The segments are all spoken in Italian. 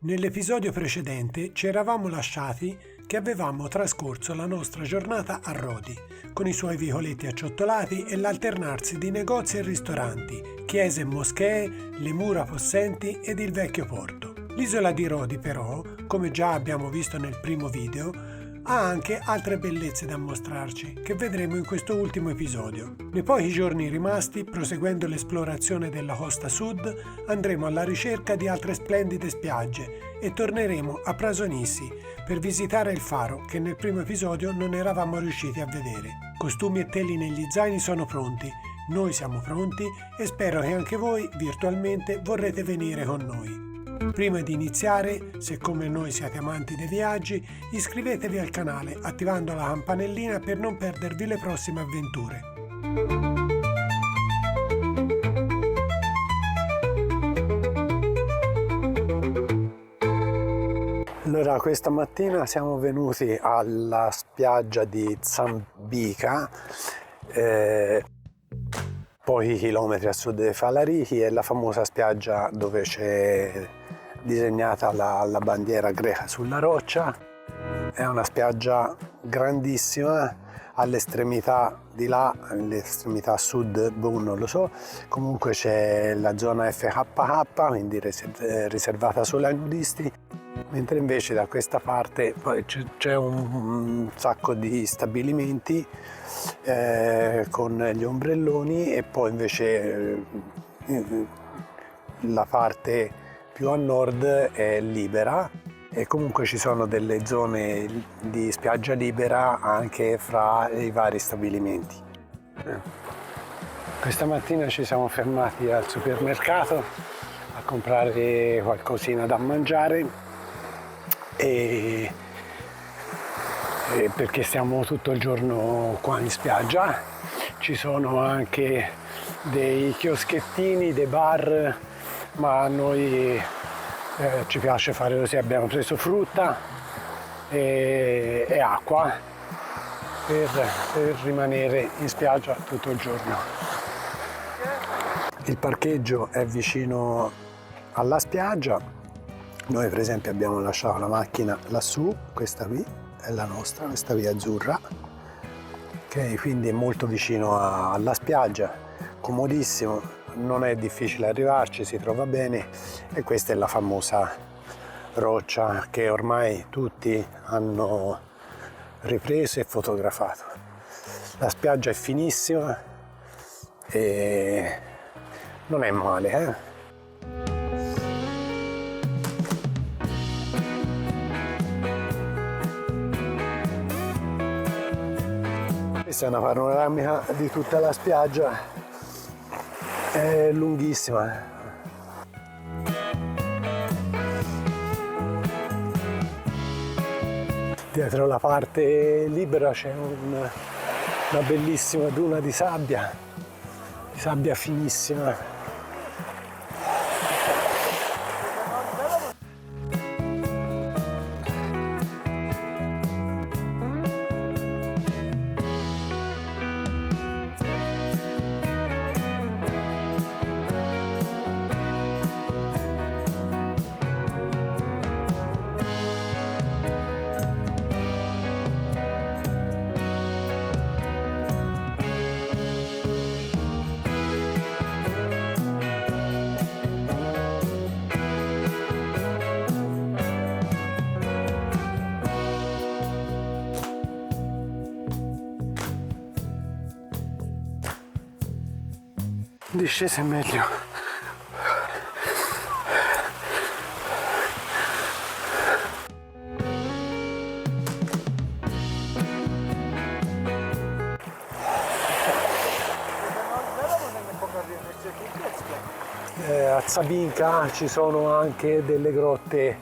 Nell'episodio precedente ci eravamo lasciati che avevamo trascorso la nostra giornata a Rodi, con i suoi vicoletti acciottolati e l'alternarsi di negozi e ristoranti, chiese e moschee, le mura possenti ed il vecchio porto. L'isola di Rodi però, come già abbiamo visto nel primo video, ha anche altre bellezze da mostrarci, che vedremo in questo ultimo episodio. Nei pochi giorni rimasti, proseguendo l'esplorazione della costa sud, andremo alla ricerca di altre splendide spiagge e torneremo a Prasonissi per visitare il faro che nel primo episodio non eravamo riusciti a vedere. Costumi e teli negli zaini sono pronti, noi siamo pronti e spero che anche voi virtualmente vorrete venire con noi. Prima di iniziare, se come noi siete amanti dei viaggi, iscrivetevi al canale attivando la campanellina per non perdervi le prossime avventure. Allora, questa mattina siamo venuti alla spiaggia di Zambica, pochi chilometri a sud di Falarichi, è la famosa spiaggia dove c'è disegnata la bandiera greca sulla roccia. È una spiaggia grandissima, all'estremità di là, all'estremità sud, non lo so, comunque c'è la zona FKK, quindi riservata solo ai nudisti, mentre invece da questa parte poi c'è un sacco di stabilimenti con gli ombrelloni, e poi invece la parte più a nord è libera, e comunque ci sono delle zone di spiaggia libera anche fra i vari stabilimenti. Questa mattina ci siamo fermati al supermercato a comprare qualcosina da mangiare e perché stiamo tutto il giorno qua in spiaggia. Ci sono anche dei chioschettini, dei bar, ma a noi ci piace fare così. Abbiamo preso frutta e acqua per rimanere in spiaggia tutto il giorno. Il parcheggio è vicino alla spiaggia. Noi per esempio abbiamo lasciato la macchina lassù, questa qui è la nostra, questa via azzurra, ok, quindi è molto vicino alla spiaggia, comodissimo. Non è difficile arrivarci, si trova bene, e questa è la famosa roccia che ormai tutti hanno ripreso e fotografato. La spiaggia è finissima e non è male, Questa è una panoramica di tutta la spiaggia. È lunghissima. Dietro la parte libera c'è una bellissima duna di sabbia finissima. Discesa è meglio. A Zabinka ci sono anche delle grotte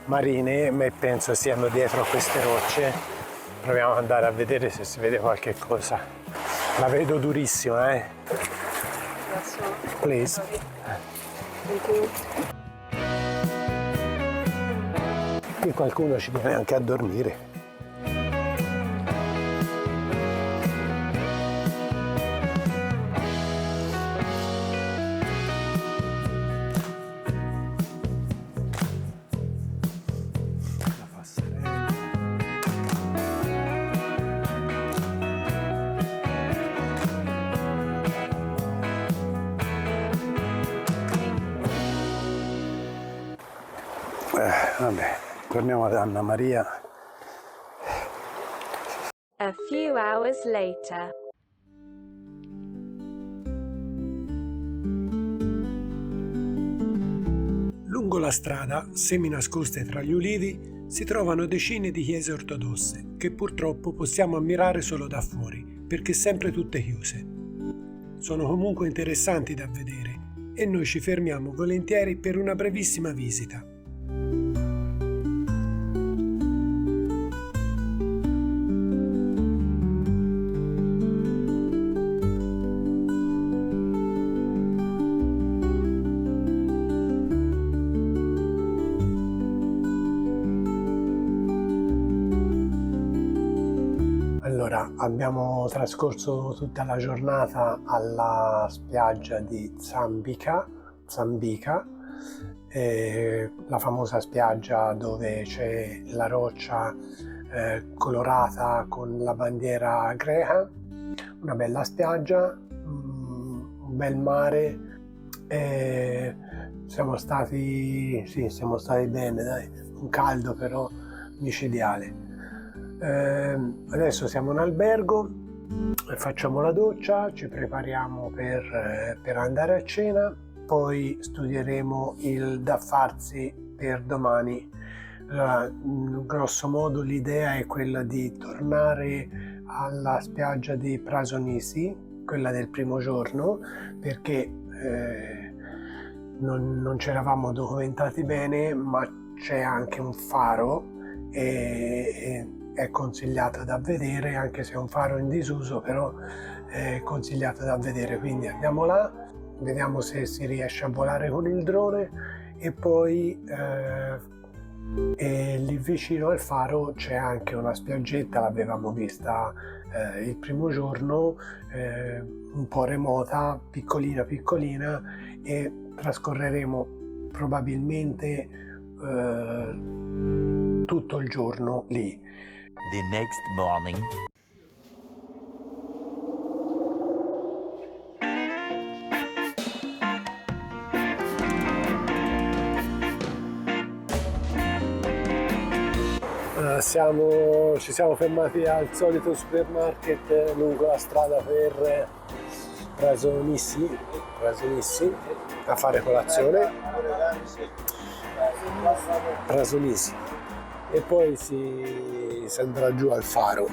marine, ma penso siano dietro a queste rocce. Proviamo ad andare a vedere se si vede qualche cosa. La vedo durissima, Please. Thank you. Qui qualcuno ci viene anche a dormire. Vabbè, torniamo ad Anna Maria. A few hours later. Lungo la strada, semi-nascoste tra gli ulivi, si trovano decine di chiese ortodosse che purtroppo possiamo ammirare solo da fuori, perché sempre tutte chiuse. Sono comunque interessanti da vedere e noi ci fermiamo volentieri per una brevissima visita. Allora, abbiamo trascorso tutta la giornata alla spiaggia di Zambica, la famosa spiaggia dove c'è la roccia colorata con la bandiera greca, una bella spiaggia, un bel mare, siamo stati bene, dai, un caldo però micidiale. Adesso siamo in albergo, facciamo la doccia, ci prepariamo per andare a cena, poi studieremo il da farsi per domani. Allora, grosso modo l'idea è quella di tornare alla spiaggia di Prasonisi, quella del primo giorno, perché non ci eravamo documentati bene, ma c'è anche un faro e è consigliata da vedere, anche se è un faro in disuso, però è consigliata da vedere, quindi andiamo là, vediamo se si riesce a volare con il drone e poi lì vicino al faro c'è anche una spiaggetta, l'avevamo vista il primo giorno, un po' remota, piccolina e trascorreremo probabilmente tutto il giorno lì. The next morning. Ci siamo fermati al solito supermarket lungo la strada per Prasonisi a fare colazione. Prasonisi. E poi si andrà giù al faro.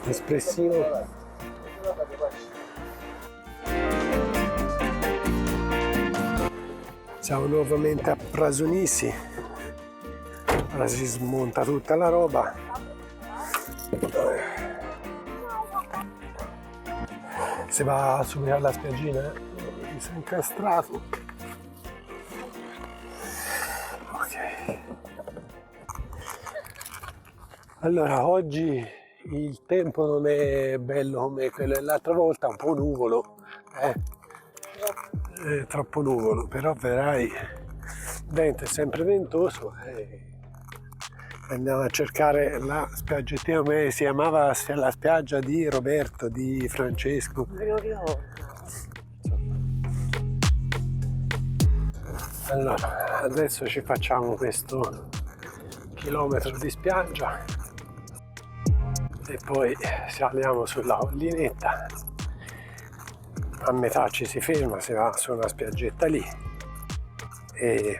Espressino. Siamo nuovamente a Prasonisi. Ora si smonta tutta la roba. Si va subito alla spiaggina, mi sono incastrato. Ok. Allora, oggi il tempo non è bello come quello dell'altra volta, un po' nuvolo, è troppo nuvolo, però vedrai, il vento è sempre ventoso. Andiamo a cercare la spiaggettina, come si chiamava la spiaggia di Roberto, di Francesco. Allora, adesso ci facciamo questo chilometro di spiaggia e poi saliamo sulla collinetta. A metà ci si ferma, si va su una spiaggetta lì e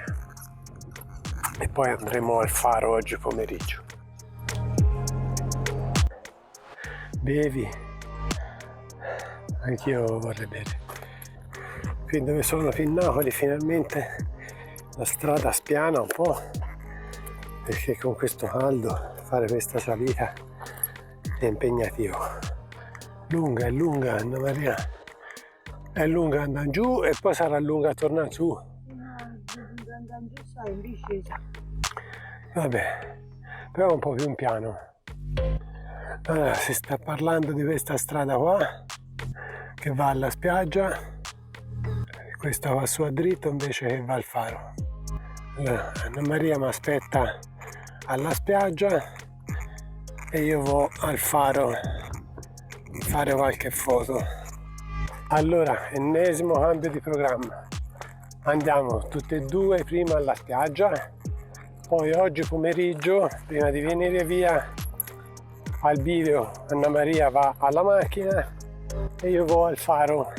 poi andremo al faro oggi pomeriggio. Bevi? Anch'io vorrei bere. Qui dove sono Pinnacoli finalmente la strada spiana un po', perché con questo caldo fare questa salita è impegnativo. È lunga Anna Maria, è lunga andare giù e poi sarà lunga tornare su. In discesa. Vabbè, però un po' più piano. Allora, si sta parlando di questa strada qua che va alla spiaggia, questa va su a dritto invece che va al faro. Allora, Anna Maria mi aspetta alla spiaggia e io vado al faro a fare qualche foto. Allora, ennesimo cambio di programma. Andiamo tutte e due prima alla spiaggia, poi oggi pomeriggio, prima di venire via al bivio, Anna Maria va alla macchina e io vado al faro.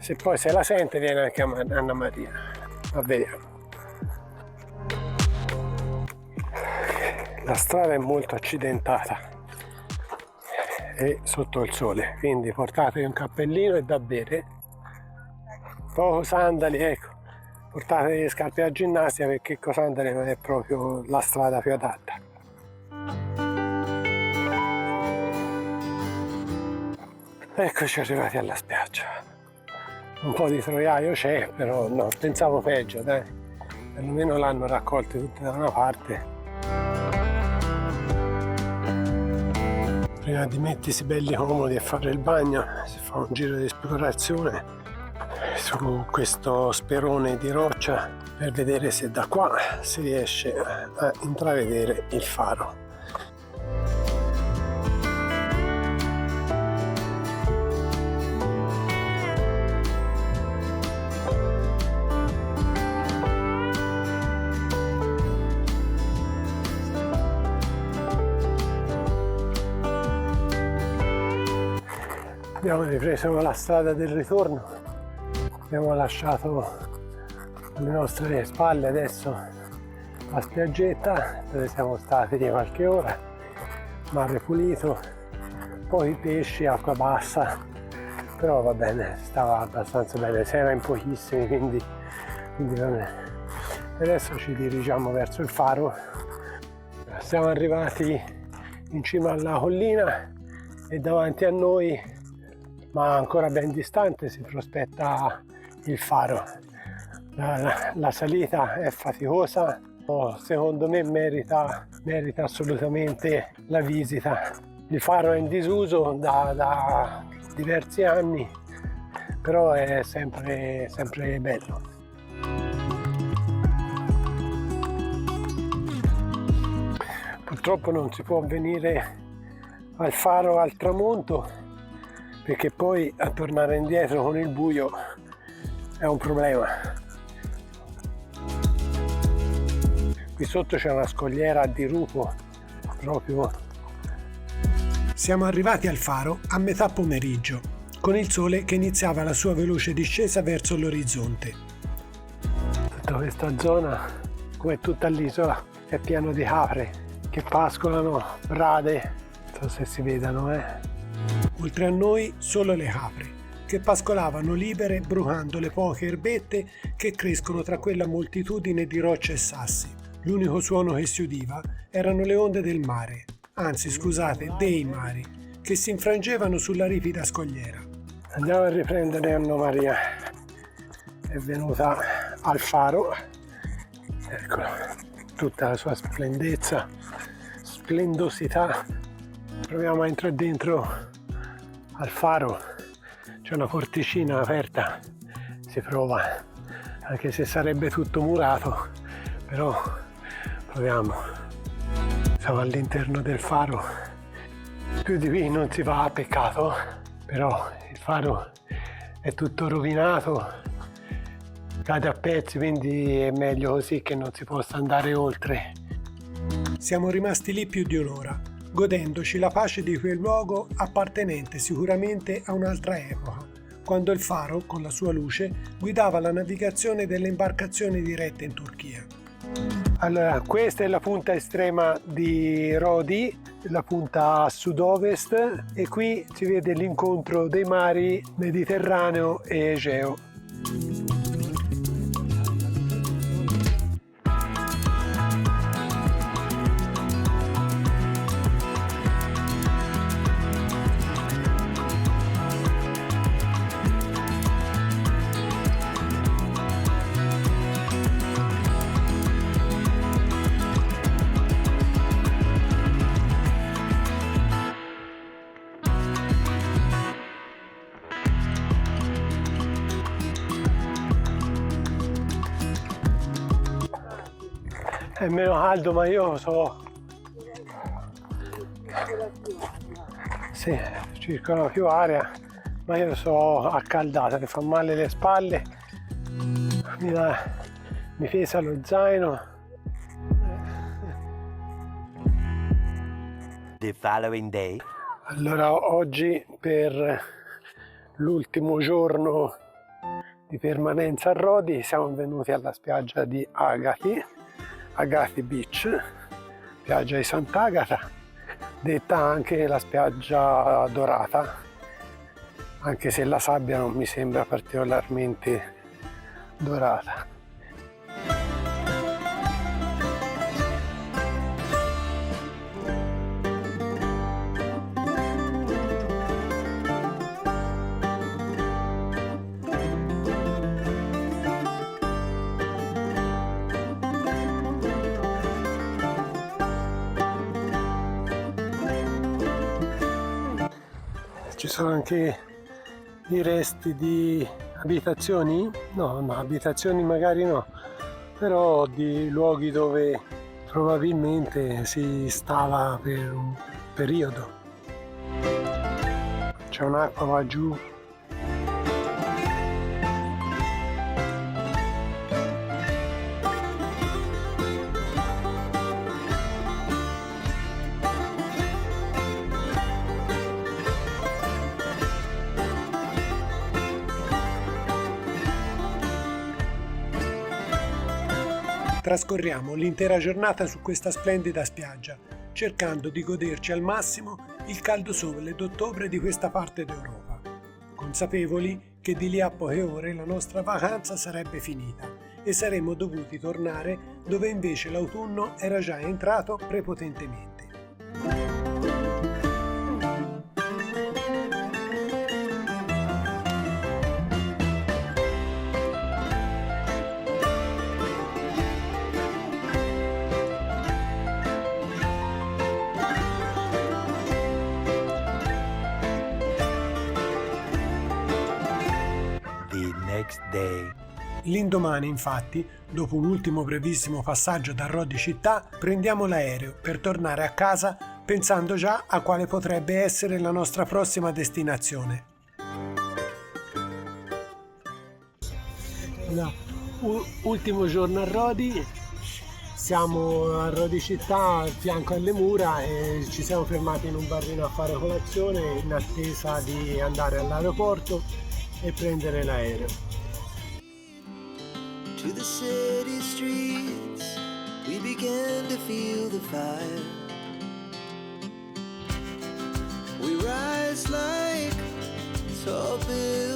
Se poi se la sente viene anche Anna Maria. Ma vediamo. La strada è molto accidentata e sotto il sole, quindi portatevi un cappellino e da bere, poco sandali, ecco, portatevi le scarpe da ginnastica perché con sandali non è proprio la strada più adatta. Eccoci arrivati alla spiaggia. Un po' di troiaio c'è, però no, pensavo peggio, dai, perlomeno l'hanno raccolte tutte da una parte. Prima di mettersi belli comodi e fare il bagno si fa un giro di esplorazione su questo sperone di roccia per vedere se da qua si riesce a intravedere il faro. Abbiamo ripreso la strada del ritorno, abbiamo lasciato alle nostre spalle adesso la spiaggetta dove siamo stati di qualche ora, mare pulito, poi pesci, acqua bassa, però va bene, stava abbastanza bene, si era in pochissimi, quindi va bene. Adesso ci dirigiamo verso il faro, siamo arrivati in cima alla collina e davanti a noi, ma ancora ben distante, si prospetta il faro. La salita è faticosa, secondo me merita assolutamente la visita. Il faro è in disuso da diversi anni, però è sempre bello. Purtroppo non si può venire al faro al tramonto, perché poi a tornare indietro con il buio è un problema. Qui sotto c'è una scogliera a dirupo proprio. Siamo arrivati al faro a metà pomeriggio, con il sole che iniziava la sua veloce discesa verso l'orizzonte. Tutta questa zona, come tutta l'isola, è pieno di capre che pascolano, rade, non so se si vedano, Oltre a noi solo le capre, che pascolavano libere brucando le poche erbette che crescono tra quella moltitudine di rocce e sassi. L'unico suono che si udiva erano le onde del mare, anzi scusate, dei mari, che si infrangevano sulla ripida scogliera. Andiamo a riprendere Anna Maria, è venuta al faro, eccola, tutta la sua splendezza, splendosità. Proviamo a entrare dentro al faro, c'è una porticina aperta, si prova, anche se sarebbe tutto murato, però proviamo. Siamo all'interno del faro, più di qui non si va, peccato, però il faro è tutto rovinato, cade a pezzi, quindi è meglio così che non si possa andare oltre. Siamo rimasti lì più di un'ora, godendoci la pace di quel luogo appartenente sicuramente a un'altra epoca, quando il faro, con la sua luce, guidava la navigazione delle imbarcazioni dirette in Turchia. Allora, questa è la punta estrema di Rodi, la punta a sud-ovest, e qui si vede l'incontro dei mari Mediterraneo e Egeo. È meno caldo, ma io sì, circola più aria, ma io sono accaldata, mi fa male le spalle, mi pesa lo zaino. The following day. Allora oggi, per l'ultimo giorno di permanenza a Rodi, siamo venuti alla spiaggia di Agathi Beach, spiaggia di Sant'Agata, detta anche la spiaggia dorata, anche se la sabbia non mi sembra particolarmente dorata. Ci sono anche i resti di abitazioni? No, abitazioni magari no, però di luoghi dove probabilmente si stava per un periodo. C'è un'acqua va giù. Trascorriamo l'intera giornata su questa splendida spiaggia, cercando di goderci al massimo il caldo sole d'ottobre di questa parte d'Europa, consapevoli che di lì a poche ore la nostra vacanza sarebbe finita e saremmo dovuti tornare dove invece l'autunno era già entrato prepotentemente. Next day. L'indomani, infatti, dopo un ultimo brevissimo passaggio da Rodi città, prendiamo l'aereo per tornare a casa pensando già a quale potrebbe essere la nostra prossima destinazione. Ultimo giorno a Rodi, siamo a Rodi città, a fianco alle mura, e ci siamo fermati in un barino a fare colazione in attesa di andare all'aeroporto e prendere l'aereo. To the city streets, we began to feel the fire. We rise like tall buildings.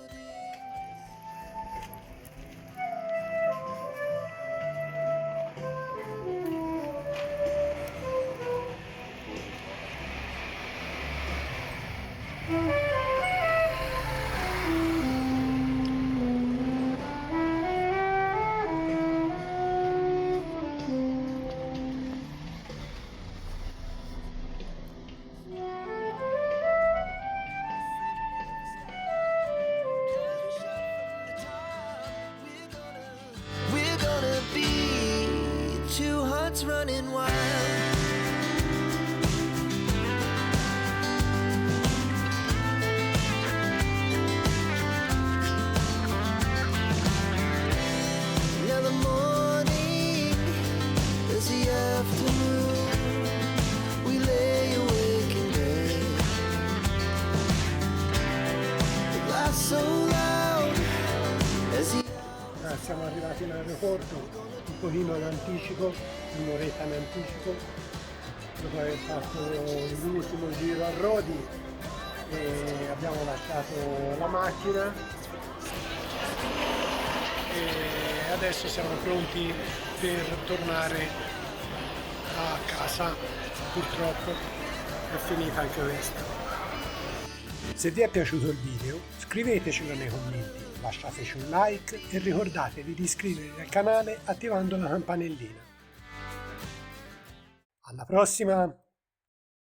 Two hearts running wild. Now the morning is the afternoon. We lay awake in bed. It laughs so loud as the Siamo arrivati in aeroporto un pochino in anticipo, un'oretta in anticipo, dopo aver fatto l'ultimo giro a Rodi, e abbiamo lasciato la macchina e adesso siamo pronti per tornare a casa. Purtroppo è finita anche questa. Se vi è piaciuto il video, scrivetecelo nei commenti, lasciateci un like e ricordatevi di iscrivervi al canale attivando la campanellina. Alla prossima!